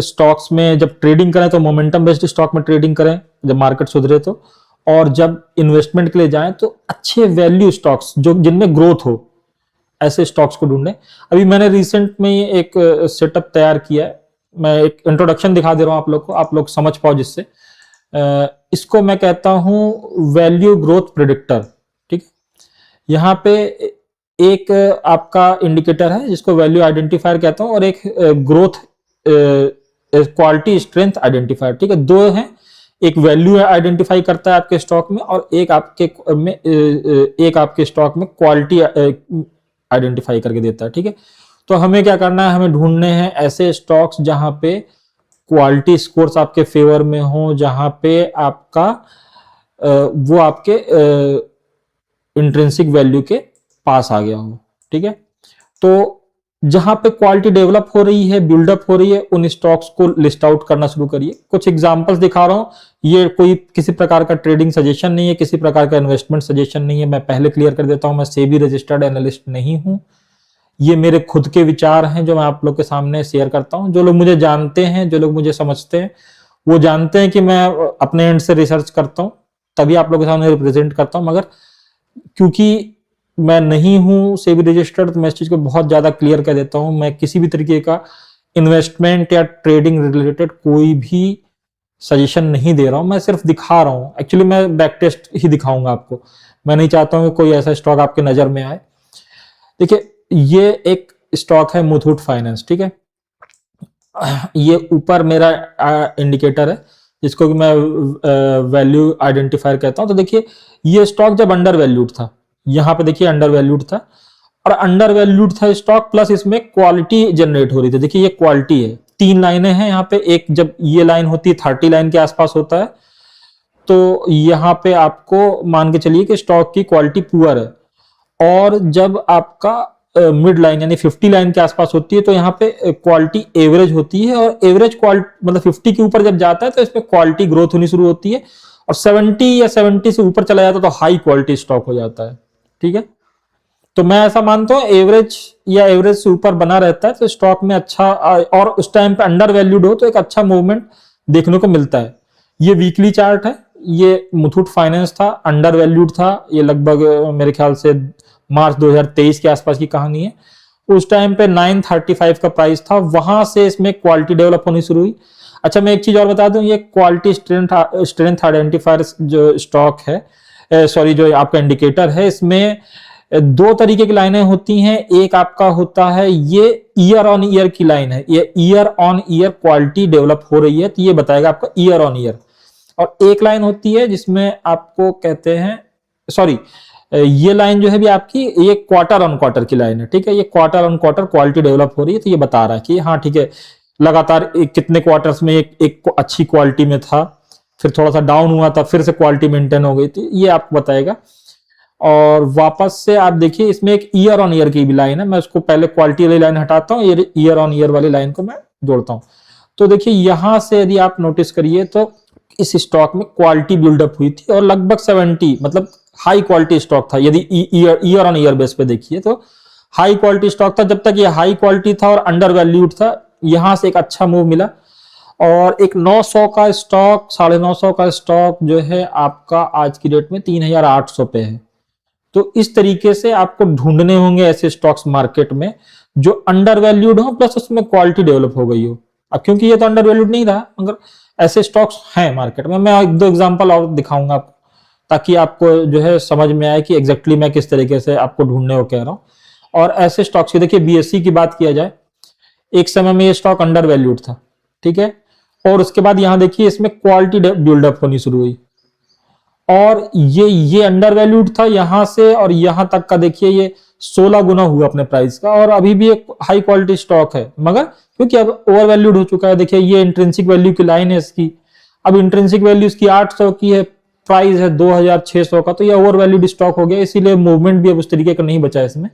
स्टॉक्स में जब ट्रेडिंग करें, तो मोमेंटम बेस्ड स्टॉक में ट्रेडिंग करें जब मार्केट सुधरे तो, और जब इन्वेस्टमेंट के लिए जाएं तो अच्छे वैल्यू स्टॉक्स जो जिनमें ग्रोथ हो, ऐसे स्टॉक्स को ढूंढें। अभी मैंने रिसेंट में एक सेटअप तैयार किया है, मैं एक इंट्रोडक्शन दिखा दे रहा हूं आप लोग को, आप लोग समझ पाओ जिससे। इसको मैं कहता हूं वैल्यू ग्रोथ प्रेडिक्टर, ठीक। यहाँ पे एक आपका इंडिकेटर है जिसको वैल्यू आइडेंटिफायर कहता हूं, और एक ग्रोथ क्वालिटी स्ट्रेंथ आइडेंटिफायर, ठीक है। दो हैं, एक वैल्यू आइडेंटिफाई करता है आपके स्टॉक में, और एक आपके स्टॉक में क्वालिटी आइडेंटिफाई करके देता है, ठीक है। तो हमें क्या करना है, हमें ढूंढने हैं ऐसे स्टॉक्स जहां पे क्वालिटी स्कोर्स आपके फेवर में हो, जहां पे आपका वो आपके इंट्रिंसिक वैल्यू के पास आ गया हो, ठीक है। तो जहां पे क्वालिटी डेवलप हो रही है, बिल्डअप हो रही है, उन स्टॉक्स को लिस्ट आउट करना शुरू करिए। कुछ एग्जांपल्स दिखा रहा हूं, ये कोई किसी प्रकार का ट्रेडिंग सजेशन नहीं है, किसी प्रकार का इन्वेस्टमेंट सजेशन नहीं है। मैं पहले क्लियर कर देता हूं, मैं सेबी रजिस्टर्ड एनालिस्ट नहीं हूं, ये मेरे खुद के विचार हैं जो मैं आप लोग के सामने शेयर करता हूं। जो लोग मुझे जानते हैं, जो लोग मुझे समझते हैं, वो जानते हैं कि मैं अपने एंड से रिसर्च करता हूं, तभी आप लोग के सामने रिप्रेजेंट करता हूं। मगर क्योंकि मैं नहीं हूं सेबी रजिस्टर्ड, तो मैं इस चीज को बहुत ज्यादा क्लियर कर देता हूं, मैं किसी भी तरीके का इन्वेस्टमेंट या ट्रेडिंग रिलेटेड कोई भी सजेशन नहीं दे रहा हूं, मैं सिर्फ दिखा रहा हूं। एक्चुअली मैं बैक टेस्ट ही दिखाऊंगा आपको, मैं नहीं चाहता हूं कि कोई ऐसा स्टॉक आपके नजर में आए। देखिए ये एक स्टॉक है मुथूट फाइनेंस, ठीक है। ये ऊपर मेरा इंडिकेटर है जिसको कि मैं वैल्यू आइडेंटिफायर कहता हूं। तो देखिए ये स्टॉक जब अंडर वैल्यूड था, यहां पे देखिए अंडर वैल्यूड था, और अंडर वैल्यूड था स्टॉक, प्लस इसमें क्वालिटी जनरेट हो रही थी। देखिए ये क्वालिटी है, 3 लाइनें हैं यहाँ पे, एक जब ये लाइन होती है 30 लाइन के आसपास होता है, तो यहाँ पे आपको मान के चलिए कि स्टॉक की क्वालिटी पुअर है। और जब आपका मिड लाइन यानी 50 लाइन के आसपास होती है, तो यहाँ पे क्वालिटी एवरेज होती है, और एवरेज क्वालिटी मतलब 50 के ऊपर जब जाता है तो इसमें क्वालिटी ग्रोथ होनी शुरू होती है, और 70 या 70 से ऊपर चला जाता है तो हाई क्वालिटी स्टॉक हो जाता है, ठीक है। तो मैं ऐसा मानता हूँ एवरेज या एवरेज से ऊपर बना रहता है तो स्टॉक में अच्छा, और उस टाइम पे अंडर वैल्यूड हो तो एक अच्छा मूवमेंट देखने को मिलता है। ये वीकली चार्ट है, ये मुथूट फाइनेंस था, अंडर वैल्यूड था, ये लगभग मेरे ख्याल से मार्च 2023 के आसपास की कहानी है। उस टाइम पे 935 का प्राइस था, वहां से इसमें क्वालिटी डेवलप होनी शुरू हुई। अच्छा, मैं एक चीज और बता दूं, ये क्वालिटी स्ट्रेंथ आइडेंटिफायर जो स्टॉक है, सॉरी जो आपका इंडिकेटर है, इसमें दो तरीके की लाइनें होती हैं। एक आपका होता है ये ईयर ऑन ईयर की लाइन है, ये year on year quality develop हो रही है तो ये बताएगा आपका ईयर ऑन ईयर। और एक लाइन होती है जिसमें आपको कहते हैं, सॉरी ये लाइन जो है भी आपकी, ये क्वार्टर ऑन क्वार्टर की लाइन है, ठीक है। ये quarter on quarter quality develop हो रही है तो ये बता रहा है कि हाँ ठीक है, लगातार कितने क्वार्टर्स में एक अच्छी क्वालिटी में था, फिर थोड़ा सा डाउन हुआ था, फिर से क्वालिटी मेंटेन हो गई थी, ये आपको बताएगा। और वापस से आप देखिए इसमें एक ईयर ऑन ईयर की भी लाइन है, मैं उसको पहले क्वालिटी वाली लाइन हटाता हूँ, ये ईयर ऑन ईयर वाली लाइन को मैं जोड़ता हूँ। तो देखिए यहां से यदि आप नोटिस करिए तो इस स्टॉक में क्वालिटी बिल्डअप हुई थी और लगभग 70 मतलब हाई क्वालिटी स्टॉक था। यदि ईयर ऑन ईयर बेस पे देखिए तो हाई क्वालिटी स्टॉक था। जब तक ये हाई क्वालिटी था और अंडर वैल्यूड था, यहां से एक अच्छा मूव मिला। और एक 900 का स्टॉक, 950 का स्टॉक जो है आपका आज की डेट में 3800 पे है। तो इस तरीके से आपको ढूंढने होंगे ऐसे स्टॉक्स मार्केट में जो अंडर वैल्यूड हो प्लस उसमें क्वालिटी डेवलप हो गई हो। अब क्योंकि ये तो अंडर वैल्यूड नहीं रहा, मगर ऐसे स्टॉक्स हैं मार्केट में। मैं एक दो एग्जांपल और दिखाऊंगा आपको ताकि आपको जो है समझ में आए कि एग्जैक्टली मैं किस तरीके से आपको ढूंढने को कह रहा हूं। और ऐसे स्टॉक्स की देखिए, बीएससी की बात किया जाए, एक समय में ये स्टॉक अंडर वैल्यूड था, ठीक है। और उसके बाद यहां देखिए इसमें क्वालिटी बिल्डअप होनी शुरू हुई और ये अंडर वैल्यूड था यहां से और यहां तक का देखिए ये 16 गुना हुआ अपने प्राइस का, और अभी भी एक हाई क्वालिटी स्टॉक है, मगर क्योंकि अब ओवर वैल्यूड हो चुका है। देखिए ये इंट्रिंसिक वैल्यू की लाइन है इसकी, अब इंट्रिंसिक वैल्यू इसकी 800 की है, प्राइस है 2600 का, तो ये ओवर वैल्यूड स्टॉक हो गया, इसीलिए मूवमेंट भी अब उस तरीके का नहीं बचा इसमें।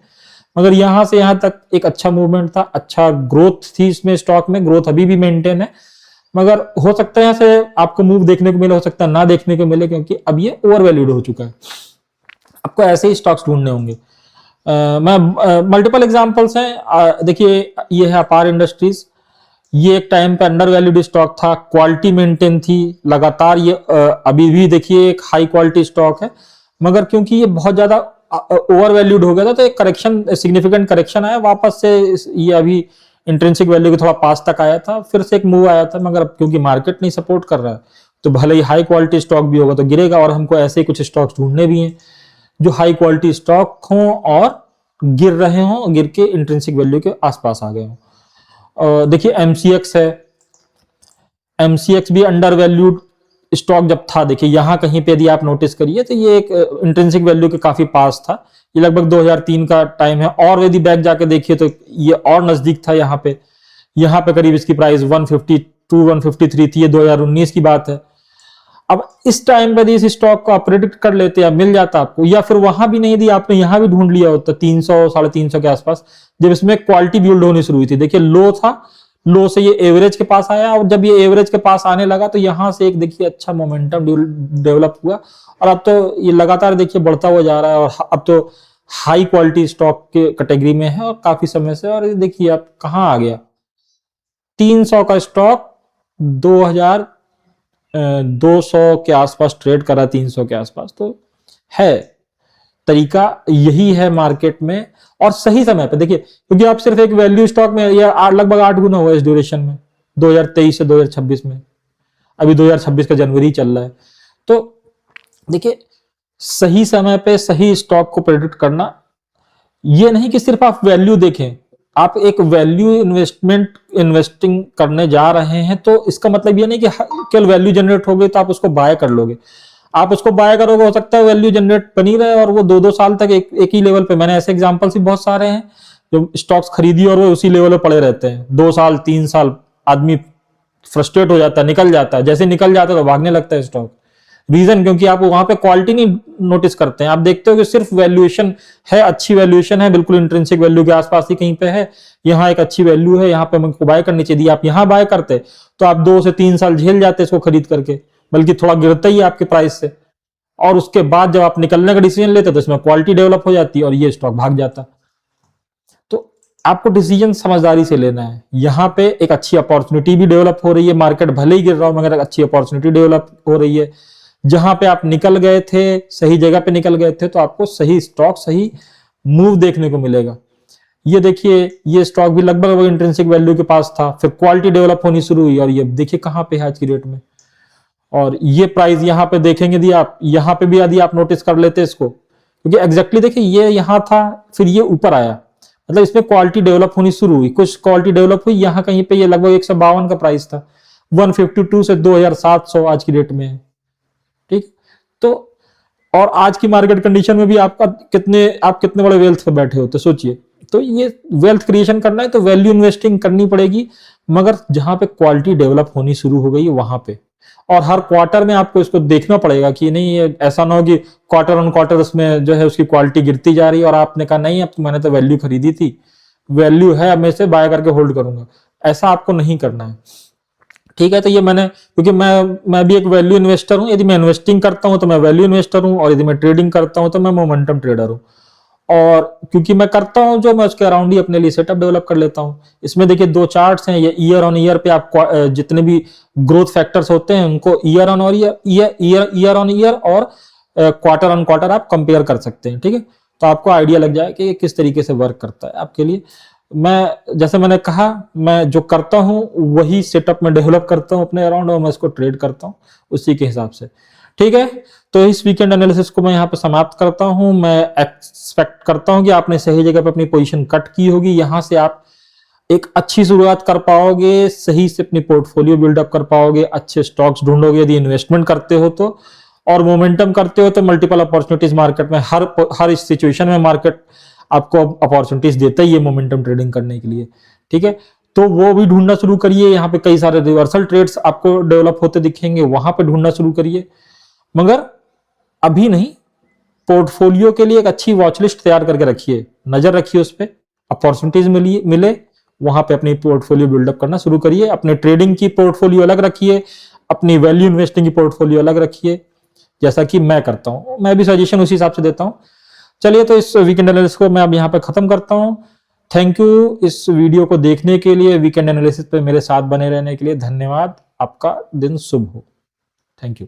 मगर यहां से यहां तक एक अच्छा मूवमेंट था, अच्छा ग्रोथ थी इसमें, स्टॉक में ग्रोथ अभी भी मेंटेन है। मगर हो सकता है यहां से आपको मूव देखने को मिले, हो सकता है ना देखने को मिले, क्योंकि अब ये ओवर वैल्यूड हो चुका है। आपको ऐसे ही स्टॉक्स ढूंढने होंगे। मैं मल्टीपल एग्जांपल्स हैं। देखिए ये है अपार इंडस्ट्रीज, ये एक टाइम पे अंडर वैल्यूड स्टॉक था, क्वालिटी मेंटेन थी लगातार, ये अभी भी देखिए एक हाई क्वालिटी स्टॉक है, मगर क्योंकि ये बहुत ज्यादा ओवर वैल्यूड हो गया था तो एक करेक्शन, सिग्निफिकेंट करेक्शन आया, वापस से ये अभी इंट्रिंसिक वैल्यू के थोड़ा पास तक आया था, फिर से एक मूव आया था। मगर अब क्योंकि मार्केट नहीं सपोर्ट कर रहा है तो भले ही हाई क्वालिटी स्टॉक भी होगा तो गिरेगा, और हमको ऐसे ही कुछ स्टॉक्स ढूंढने भी हैं जो हाई क्वालिटी स्टॉक हों और गिर रहे हों, गिर के इंट्रिंसिक वैल्यू के आसपास आ गए हों। देखिए एमसीएक्स है, एमसीएक्स भी अंडर वैल्यूड स्टॉक जब था, देखिए यहां कहीं पे यदि आप नोटिस करिए तो ये एक इंट्रिंसिक वैल्यू के काफी पास था, ये लगभग 2003 का टाइम है। और यदि बैक जाके देखिए तो ये और नजदीक था, यहाँ पे करीब इसकी प्राइस 152 153 थी, ये 2019 की बात है। अब इस टाइम पे इस स्टॉक को आप प्रेडिक्ट कर लेते या मिल जाता आपको, या फिर वहां भी नहीं दी आपने यहां भी ढूंढ लिया होता 300 350 के आसपास, जब इसमें क्वालिटी बिल्ड होनी शुरू हुई थी। देखिए लो था, लो से ये एवरेज के पास आया, और जब ये एवरेज के पास आने लगा तो यहां से एक देखिए अच्छा मोमेंटम डेवलप हुआ, और अब तो ये लगातार देखिए बढ़ता हुआ जा रहा है, और अब तो हाई क्वालिटी स्टॉक के कैटेगरी में है और काफी समय से। और देखिए अब कहां आ गया, 300 का स्टॉक 2200 के आसपास ट्रेड करा, 300 के आसपास। तो है तरीका यही है मार्केट में, और सही समय पे देखिए, क्योंकि आप सिर्फ एक वैल्यू स्टॉक में ये लगभग 8 गुना हुआ इस ड्यूरेशन में, 2023 से 2026 में, अभी 2026 का जनवरी चल रहा है। तो देखिए सही समय पे सही स्टॉक को प्रेडिक्ट करना, ये नहीं कि सिर्फ आप वैल्यू देखें, आप एक वैल्यू इन्वेस्टिंग करने जा रहे हैं तो इसका मतलब ये नहीं कि केवल वैल्यू जनरेट हो गई तो आप उसको बाय कर लोगे। आप उसको बाय करोगे, हो सकता है वैल्यू जनरेट बनी रहे और वो 2-2 साल तक एक ही लेवल पे, मैंने ऐसे एग्जांपल्स भी बहुत सारे हैं जो स्टॉक्स खरीदी और वो उसी लेवल पे पड़े रहते हैं 2 साल 3 साल, आदमी फ्रस्ट्रेट हो जाता है, निकल जाता है, जैसे निकल जाता है तो भागने लगता है स्टॉक। रीजन क्योंकि आप वहां पे क्वालिटी नहीं नोटिस करते हैं, आप देखते हो कि सिर्फ वैल्यूएशन है, अच्छी वैल्यूएशन है, बिल्कुल इंट्रिंसिक वैल्यू के आसपास ही कहीं पे है, यहाँ एक अच्छी वैल्यू है, यहाँ पे हमको बाय करनी चाहिए। आप यहाँ बाय करते तो आप 2 से 3 साल झेल जाते इसको खरीद करके, बल्कि थोड़ा गिरता ही आपके प्राइस से। और उसके बाद जब आप निकलने का डिसीजन लेते तो इसमें क्वालिटी डेवलप हो जाती है और ये स्टॉक भाग जाता। तो आपको डिसीजन समझदारी से लेना है। यहाँ पे एक अच्छी अपॉर्चुनिटी भी डेवलप हो रही है, मार्केट भले ही गिर रहा हो मगर एक अच्छी अपॉर्चुनिटी डेवलप हो रही है। जहां पे आप निकल गए थे, सही जगह पे निकल गए थे, तो आपको सही स्टॉक, सही मूव देखने को मिलेगा। ये देखिए, ये स्टॉक भी लगभग वो इंट्रिंसिक वैल्यू के पास था, फिर क्वालिटी डेवलप होनी शुरू हुई और ये देखिए कहां पे है आज की डेट में। और ये प्राइस यहाँ पे देखेंगे यदि आप, यहाँ पे भी यदि आप नोटिस कर लेते इसको, क्योंकि एग्जैक्टली देखिए ये यहाँ था, फिर ये ऊपर आया, मतलब इसमें क्वालिटी डेवलप होनी शुरू हुई, कुछ क्वालिटी डेवलप हुई, यहाँ कहीं पे ये लगभग 152 का प्राइस था, 152 से 2700 आज की डेट में है। ठीक, तो और आज की मार्केट कंडीशन में भी आप कितने बड़े वेल्थ पे बैठे होते सोचिए। तो ये वेल्थ क्रिएशन करना है तो वैल्यू इन्वेस्टिंग करनी पड़ेगी, मगर जहां पे क्वालिटी डेवलप होनी शुरू हो गई वहां पे। और हर क्वार्टर में आपको इसको देखना पड़ेगा कि नहीं, ये ऐसा ना हो कि क्वार्टर ऑन क्वार्टर उसमें जो है उसकी क्वालिटी गिरती जा रही है और आपने कहा नहीं अब तो मैंने तो वैल्यू खरीदी थी, वैल्यू है अब मैं इसे बाय करके होल्ड करूंगा। ऐसा आपको नहीं करना है। ठीक है, तो ये मैंने, क्योंकि मैं भी एक वैल्यू इन्वेस्टर हूं, यदि मैं इन्वेस्टिंग करता हूं तो मैं वैल्यू इन्वेस्टर हूं, और यदि मैं ट्रेडिंग करता हूं तो मैं मोमेंटम ट्रेडर हूं। और क्योंकि मैं करता हूं जो, मैं उसके अराउंड ही अपने लिए सेटअप डेवलप कर लेता हूं। इसमें देखिए 2 चार्ट्स हैं, ये ईयर ऑन ईयर पे आप जितने भी ग्रोथ फैक्टर्स होते हैं उनको ईयर ऑन ईयर और क्वार्टर ऑन क्वार्टर आप कंपेयर कर सकते हैं। ठीक है, तो आपको आइडिया लग जाए कि ये किस तरीके से वर्क करता है आपके लिए। मैं, जैसे मैंने कहा, मैं जो करता हूं वही सेटअप में डेवलप करता हूं अपने अराउंड और मैं इसको ट्रेड करता हूं उसी के हिसाब से। ठीक है, तो इस वीकेंड एनालिसिस को मैं यहाँ पे समाप्त करता हूं। मैं एक्सपेक्ट करता हूं कि आपने सही जगह पे अपनी पोजीशन कट की होगी, यहां से आप एक अच्छी शुरुआत कर पाओगे, सही से अपनी पोर्टफोलियो बिल्डअप कर पाओगे, अच्छे स्टॉक्स ढूंढोगे यदि इन्वेस्टमेंट करते हो तो, और मोमेंटम करते हो तो मल्टीपल अपॉर्चुनिटीज मार्केट में, हर इस सिचुएशन में मार्केट आपको अपॉर्चुनिटीज देता ही है मोमेंटम ट्रेडिंग करने के लिए। ठीक है, तो वो भी ढूंढना शुरू करिए। यहाँ पे कई सारे रिवर्सल ट्रेड्स आपको डेवलप होते दिखेंगे, वहां पे ढूंढना शुरू करिए, मगर अभी नहीं। पोर्टफोलियो के लिए एक अच्छी वॉच लिस्ट तैयार करके रखिए, नजर रखिए उस पर, अपॉर्चुनिटीज मिले वहां पे अपनी पोर्टफोलियो बिल्डअप करना शुरू करिए। अपने ट्रेडिंग की पोर्टफोलियो अलग रखिए, अपनी वैल्यू इन्वेस्टिंग की पोर्टफोलियो अलग रखिए, जैसा कि मैं करता हूं। मैं भी सजेशन उसी हिसाब से देता हूं। चलिए, तो इस वीकेंड एनालिसिस को मैं अब यहाँ पे खत्म करता हूं। थैंक यू इस वीडियो को देखने के लिए, वीकेंड एनालिसिस पे मेरे साथ बने रहने के लिए धन्यवाद। आपका दिन शुभ हो। Thank you.